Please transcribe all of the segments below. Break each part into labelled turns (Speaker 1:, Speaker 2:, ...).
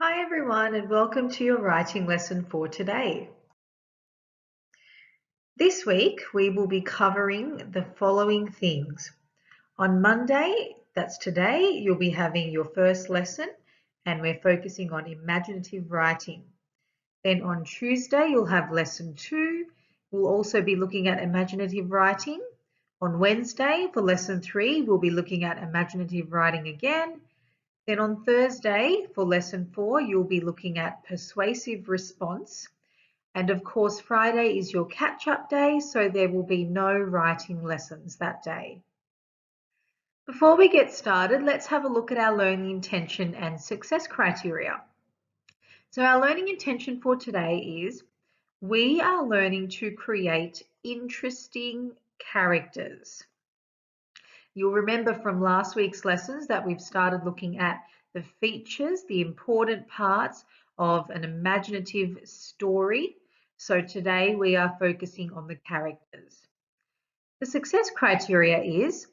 Speaker 1: Hi everyone and welcome to your writing lesson for today. This week we will be covering the following things. On Monday, that's today, you'll be having your first lesson and we're focusing on imaginative writing. Then on Tuesday you'll have lesson 2. We'll also be looking at imaginative writing. On Wednesday for lesson 3 we'll be looking at imaginative writing again. Then on Thursday, for lesson 4, you'll be looking at persuasive response. And of course, Friday is your catch-up day, so there will be no writing lessons that day. Before we get started, let's have a look at our learning intention and success criteria. So our learning intention for today is we are learning to create interesting characters. You'll remember from last week's lessons that we've started looking at the features, the important parts of an imaginative story. So today we are focusing on the characters. The success criteria is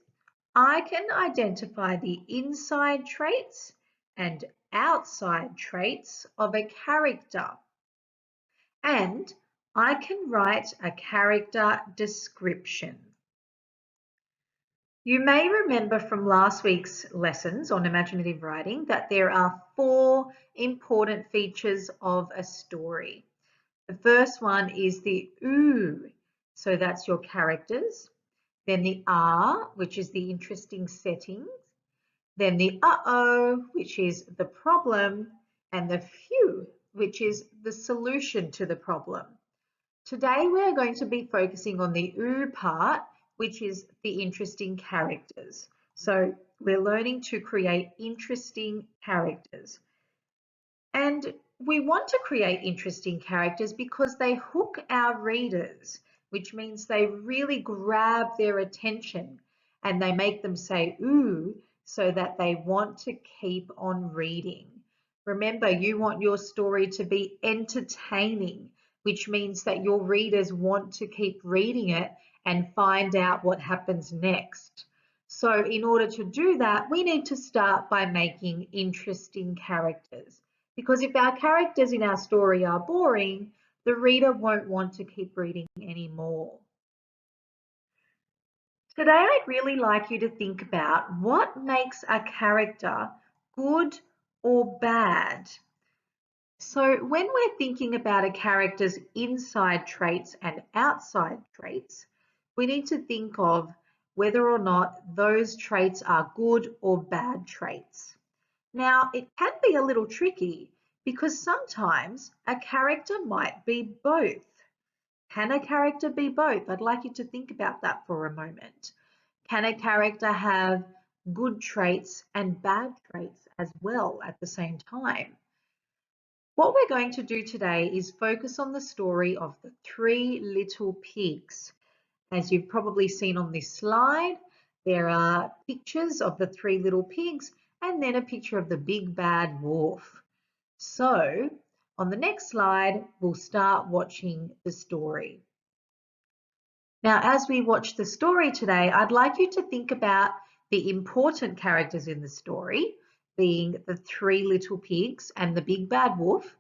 Speaker 1: I can identify the inside traits and outside traits of a character. And I can write a character description. You may remember from last week's lessons on imaginative writing that there are 4 important features of a story. The first one is the ooh, so that's your characters. Then the ah, which is the interesting settings. Then the uh-oh, which is the problem. And the phew, which is the solution to the problem. Today we're going to be focusing on the ooh part, which is the interesting characters. So we're learning to create interesting characters. And we want to create interesting characters because they hook our readers, which means they really grab their attention and they make them say ooh, so that they want to keep on reading. Remember, you want your story to be entertaining, which means that your readers want to keep reading it and find out what happens next. So in order to do that, we need to start by making interesting characters. Because if our characters in our story are boring, the reader won't want to keep reading anymore. Today, I'd really like you to think about what makes a character good or bad. So when we're thinking about a character's inside traits and outside traits, we need to think of whether or not those traits are good or bad traits. Now, it can be a little tricky because sometimes a character might be both. Can a character be both? I'd like you to think about that for a moment. Can a character have good traits and bad traits as well at the same time? What we're going to do today is focus on the story of the 3 little pigs. As you've probably seen on this slide, there are pictures of the 3 little pigs and then a picture of the big bad wolf. So on the next slide, we'll start watching the story. Now, as we watch the story today, I'd like you to think about the important characters in the story, being the 3 little pigs and the big bad wolf.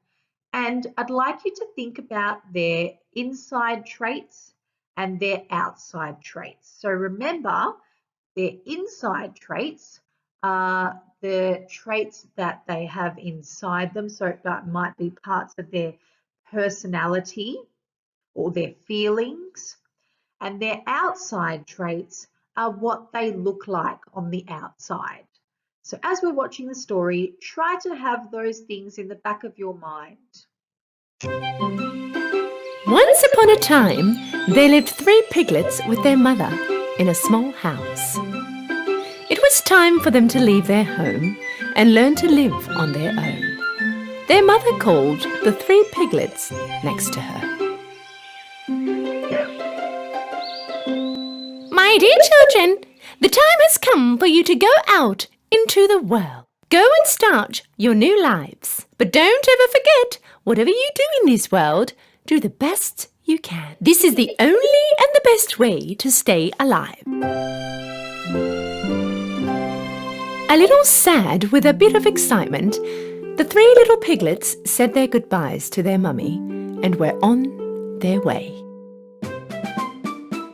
Speaker 1: And I'd like you to think about their inside traits and their outside traits. So remember, their inside traits are the traits that they have inside them. So that might be parts of their personality or their feelings. And their outside traits are what they look like on the outside. So as we're watching the story, try to have those things in the back of your mind.
Speaker 2: Once upon a time, there lived 3 piglets with their mother in a small house. It was time for them to leave their home and learn to live on their own. Their mother called the 3 piglets next to her. My dear children, the time has come for you to go out into the world. Go and start your new lives. But don't ever forget, whatever you do in this world, do the best you can. This is the only and the best way to stay alive. A little sad with a bit of excitement, The three little piglets said their goodbyes to their mummy and were on their way.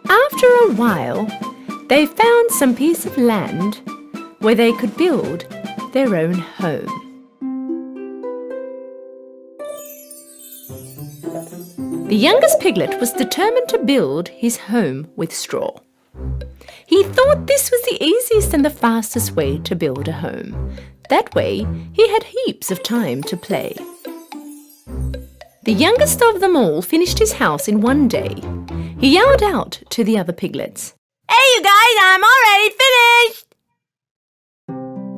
Speaker 2: After a while, they found some piece of land where they could build their own home. The youngest piglet was determined to build his home with straw. He thought this was the easiest and the fastest way to build a home. That way, he had heaps of time to play. The youngest of them all finished his house in one day. He yelled out to the other piglets,
Speaker 3: "Hey you guys, I'm already finished!"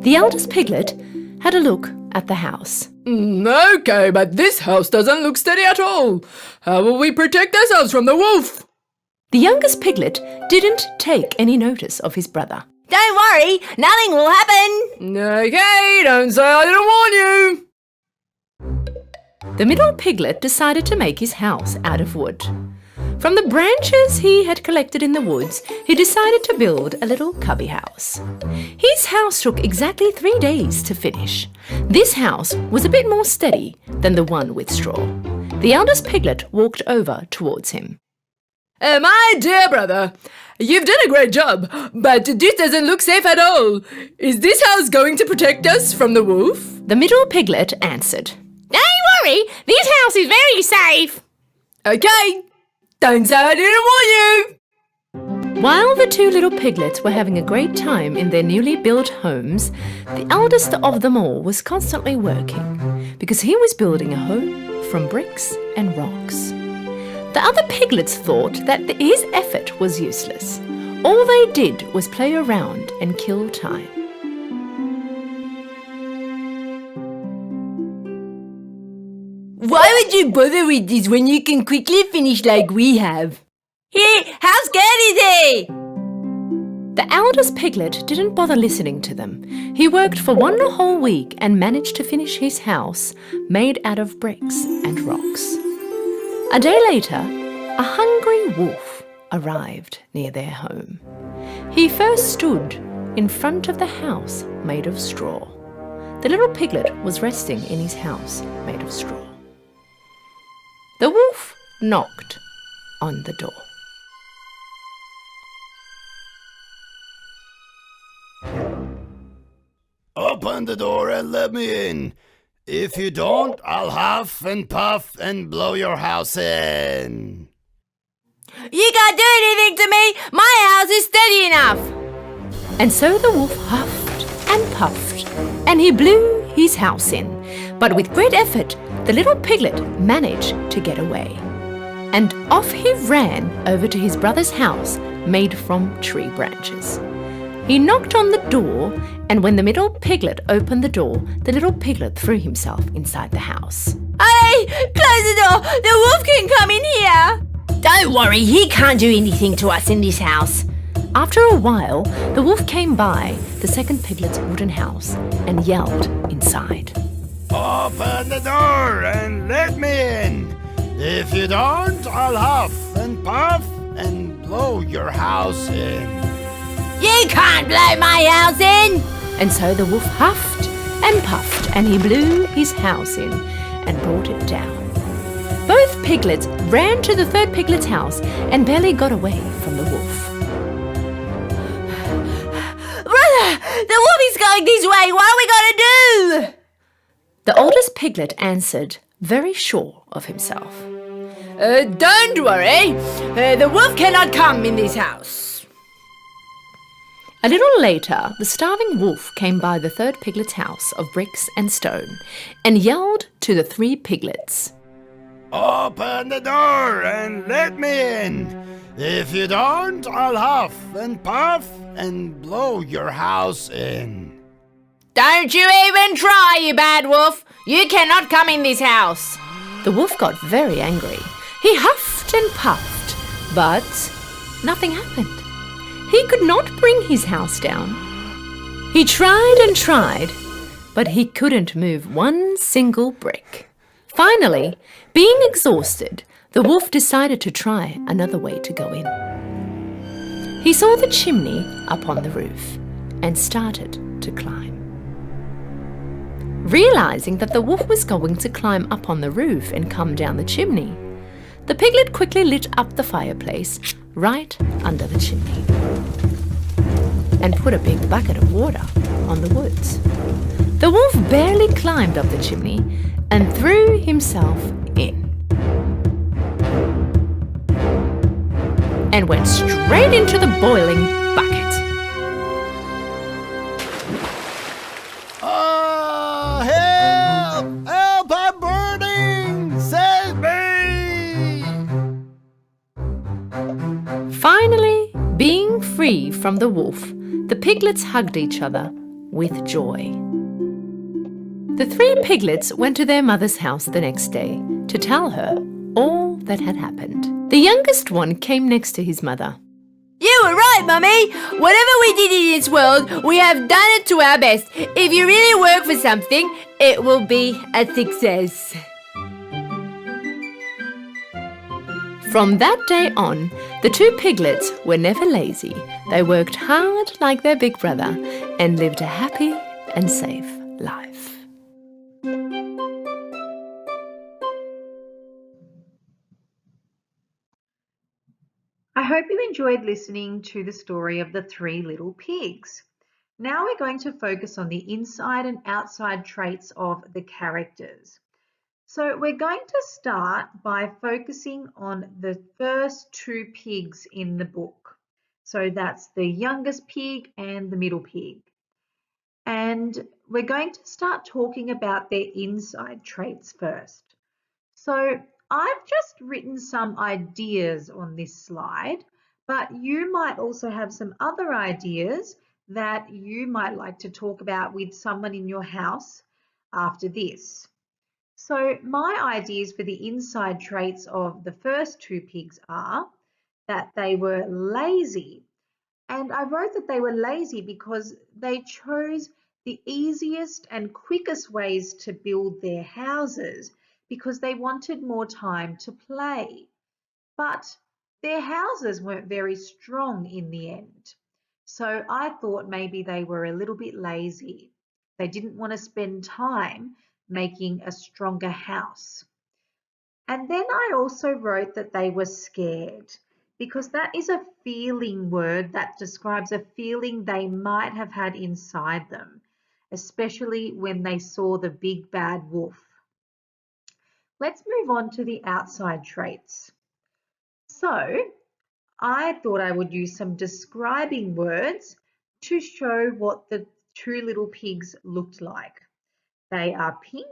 Speaker 2: The eldest piglet had a look at the house.
Speaker 4: Okay, but this house doesn't look steady at all. How will we protect ourselves from the wolf?
Speaker 2: The youngest piglet didn't take any notice of his brother.
Speaker 3: Don't worry, nothing will happen.
Speaker 4: Okay, don't say I didn't warn you.
Speaker 2: The middle piglet decided to make his house out of wood. From the branches he had collected in the woods, he decided to build a little cubby house. His house took exactly 3 days to finish. This house was a bit more steady than the one with straw. The eldest piglet walked over towards him.
Speaker 4: My dear brother, you've done a great job, but this doesn't look safe at all. Is this house going to protect us from the wolf?
Speaker 2: The middle piglet answered,
Speaker 3: Don't worry, this house is very safe.
Speaker 4: Okay, don't say I didn't warn you.
Speaker 2: While the two little piglets were having a great time in their newly built homes, the eldest of them all was constantly working because he was building a home from bricks and rocks. The other piglets thought that his effort was useless. All they did was play around and kill time.
Speaker 3: Why would you bother with this when you can quickly finish like we have? How scared is he?
Speaker 2: The eldest piglet didn't bother listening to them. He worked for 1 whole week and managed to finish his house made out of bricks and rocks. A day later, a hungry wolf arrived near their home. He first stood in front of the house made of straw. The little piglet was resting in his house made of straw. The wolf knocked on the door.
Speaker 5: Open the door and let me in. If you don't, I'll huff and puff and blow your house in.
Speaker 3: You can't do anything to me. My house is steady enough.
Speaker 2: And so the wolf huffed and puffed, and he blew his house in. But with great effort, the little piglet managed to get away. And off he ran over to his brother's house made from tree branches. He knocked on the door, and when the middle piglet opened the door, the little piglet threw himself inside the house.
Speaker 3: Hey, close the door. The wolf can come in here. Don't worry, he can't do anything to us in this house.
Speaker 2: After a while, the wolf came by the second piglet's wooden house and yelled inside.
Speaker 5: Open the door and let me in. If you don't, I'll huff and puff and blow your house in.
Speaker 3: You can't blow my house in.
Speaker 2: And so the wolf huffed and puffed, and he blew his house in and brought it down. Both piglets ran to the third piglet's house and barely got away from the wolf.
Speaker 3: Brother, the wolf is going this way. What are we going to do?
Speaker 2: The oldest piglet answered, very sure of himself.
Speaker 3: Don't worry. The wolf cannot come in this house.
Speaker 2: A little later, the starving wolf came by the third piglet's house of bricks and stone and yelled to the 3 piglets.
Speaker 5: Open the door and let me in. If you don't, I'll huff and puff and blow your house in.
Speaker 3: Don't you even try, you bad wolf. You cannot come in this house.
Speaker 2: The wolf got very angry. He huffed and puffed, but nothing happened. He could not bring his house down. He tried and tried, but he couldn't move one single brick. Finally, being exhausted, the wolf decided to try another way to go in. He saw the chimney up on the roof and started to climb. Realizing that the wolf was going to climb up on the roof and come down the chimney, the piglet quickly lit up the fireplace right under the chimney and put a big bucket of water on the woods. The wolf barely climbed up the chimney and threw himself in and went straight into the boiling bucket.
Speaker 5: Oh, help! Help! I'm burning! Save me!
Speaker 2: Finally, being free from the wolf, the piglets hugged each other with joy. The three piglets went to their mother's house the next day to tell her all that had happened. The youngest one came next to his mother.
Speaker 3: You were right, Mummy. Whatever we did in this world, we have done it to our best. If you really work for something, it will be a success.
Speaker 2: From that day on, the two piglets were never lazy. They worked hard like their big brother and lived a happy and safe life.
Speaker 1: I hope you enjoyed listening to the story of the three little pigs. Now we're going to focus on the inside and outside traits of the characters. So we're going to start by focusing on the first two pigs in the book. So that's the youngest pig and the middle pig. And we're going to start talking about their inside traits first. So I've just written some ideas on this slide, but you might also have some other ideas that you might like to talk about with someone in your house after this. So my ideas for the inside traits of the first two pigs are that they were lazy. And I wrote that they were lazy because they chose the easiest and quickest ways to build their houses because they wanted more time to play. But their houses weren't very strong in the end. So I thought maybe they were a little bit lazy. They didn't want to spend time making a stronger house. And then I also wrote that they were scared because that is a feeling word that describes a feeling they might have had inside them, especially when they saw the big bad wolf. Let's move on to the outside traits. So I thought I would use some describing words to show what the two little pigs looked like. They are pink,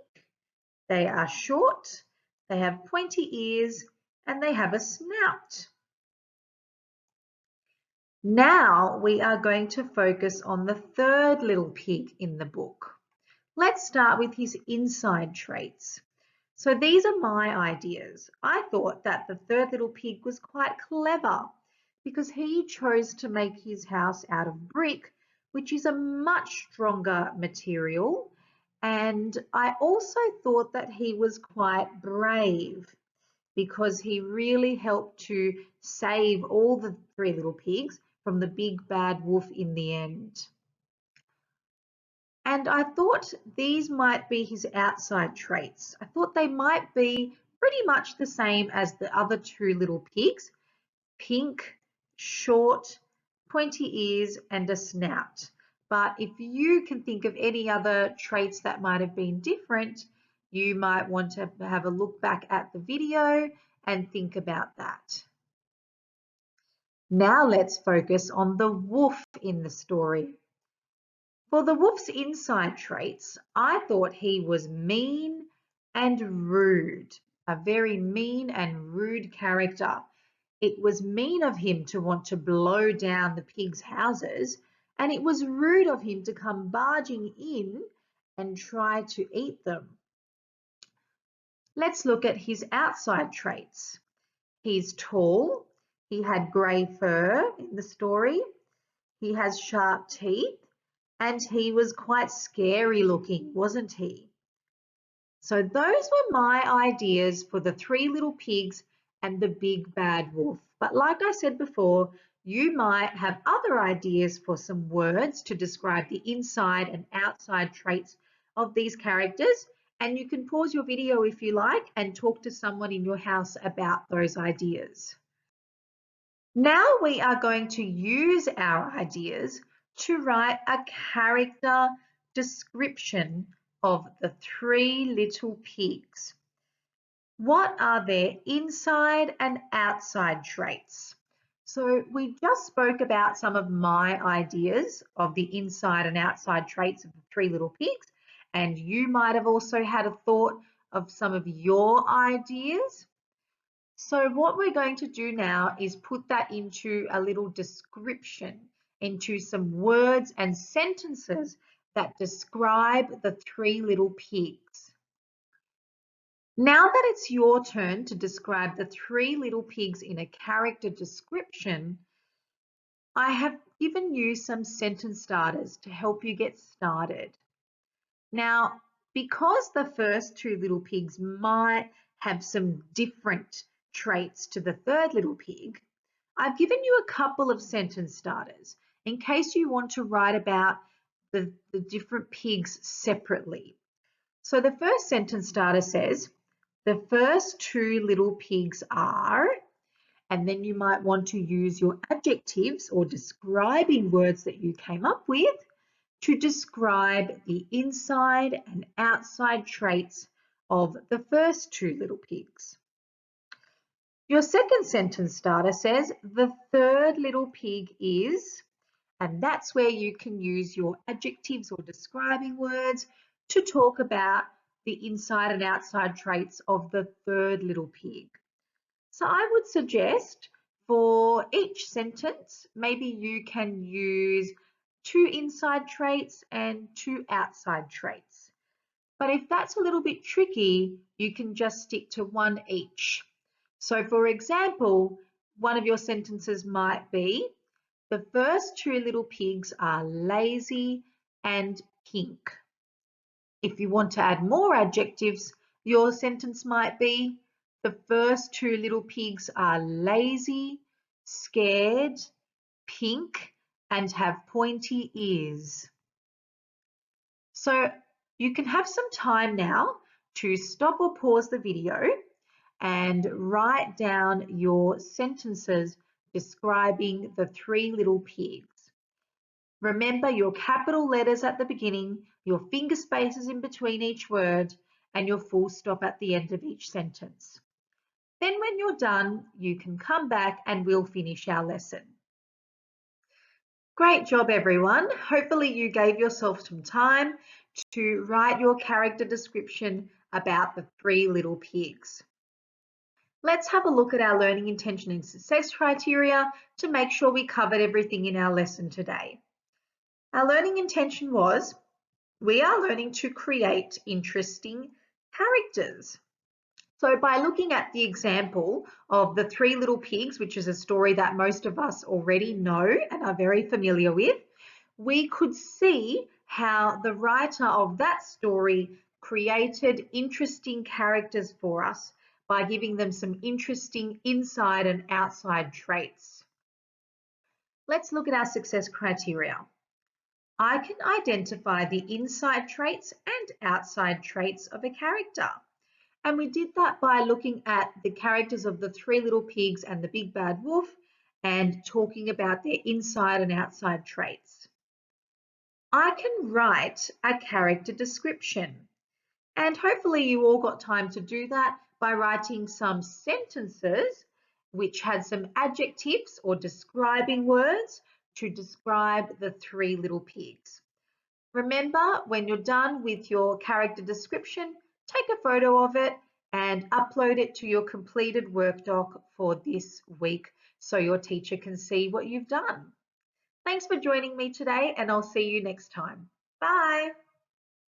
Speaker 1: they are short, they have pointy ears, and they have a snout. Now we are going to focus on the third little pig in the book. Let's start with his inside traits. So these are my ideas. I thought that the third little pig was quite clever because he chose to make his house out of brick, which is a much stronger material. And I also thought that he was quite brave because he really helped to save all the three little pigs from the big bad wolf in the end. And I thought these might be his outside traits. I thought they might be pretty much the same as the other two little pigs, pink, short, pointy ears, and a snout. But if you can think of any other traits that might have been different, you might want to have a look back at the video and think about that. Now let's focus on the wolf in the story. For the wolf's inside traits, I thought he was mean and rude, a very mean and rude character. It was mean of him to want to blow down the pigs' houses, and it was rude of him to come barging in and try to eat them. Let's look at his outside traits. He's tall, he had grey fur in the story, he has sharp teeth, and he was quite scary looking, wasn't he? So those were my ideas for the three little pigs and the big bad wolf. But like I said before, you might have other ideas for some words to describe the inside and outside traits of these characters, and you can pause your video if you like and talk to someone in your house about those ideas. Now we are going to use our ideas to write a character description of the three little pigs. What are their inside and outside traits? So we just spoke about some of my ideas of the inside and outside traits of the three little pigs, and you might have also had a thought of some of your ideas. So what we're going to do now is put that into a little description, into some words and sentences that describe the three little pigs. Now that it's your turn to describe the three little pigs in a character description, I have given you some sentence starters to help you get started. Now, because the first two little pigs might have some different traits to the third little pig, I've given you a couple of sentence starters in case you want to write about the different pigs separately. So the first sentence starter says, the first two little pigs are, and then you might want to use your adjectives or describing words that you came up with to describe the inside and outside traits of the first two little pigs. Your second sentence starter says, the third little pig is, and that's where you can use your adjectives or describing words to talk about the inside and outside traits of the third little pig. So I would suggest for each sentence, maybe you can use 2 inside traits and 2 outside traits. But if that's a little bit tricky, you can just stick to 1 each. So for example, one of your sentences might be, the first two little pigs are lazy and pink. If you want to add more adjectives, your sentence might be, the first two little pigs are lazy, scared, pink, and have pointy ears. So you can have some time now to stop or pause the video and write down your sentences describing the three little pigs. Remember your capital letters at the beginning, your finger spaces in between each word, and your full stop at the end of each sentence. Then when you're done, you can come back and we'll finish our lesson. Great job, everyone. Hopefully you gave yourself some time to write your character description about the three little pigs. Let's have a look at our learning intention and success criteria to make sure we covered everything in our lesson today. Our learning intention was, we are learning to create interesting characters. So by looking at the example of the three little pigs, which is a story that most of us already know and are very familiar with, we could see how the writer of that story created interesting characters for us by giving them some interesting inside and outside traits. Let's look at our success criteria. I can identify the inside traits and outside traits of a character. And we did that by looking at the characters of the three little pigs and the big bad wolf and talking about their inside and outside traits. I can write a character description. And hopefully you all got time to do that by writing some sentences which had some adjectives or describing words to describe the three little pigs. Remember, when you're done with your character description, take a photo of it and upload it to your completed work doc for this week so your teacher can see what you've done. Thanks for joining me today, and I'll see you next time. Bye.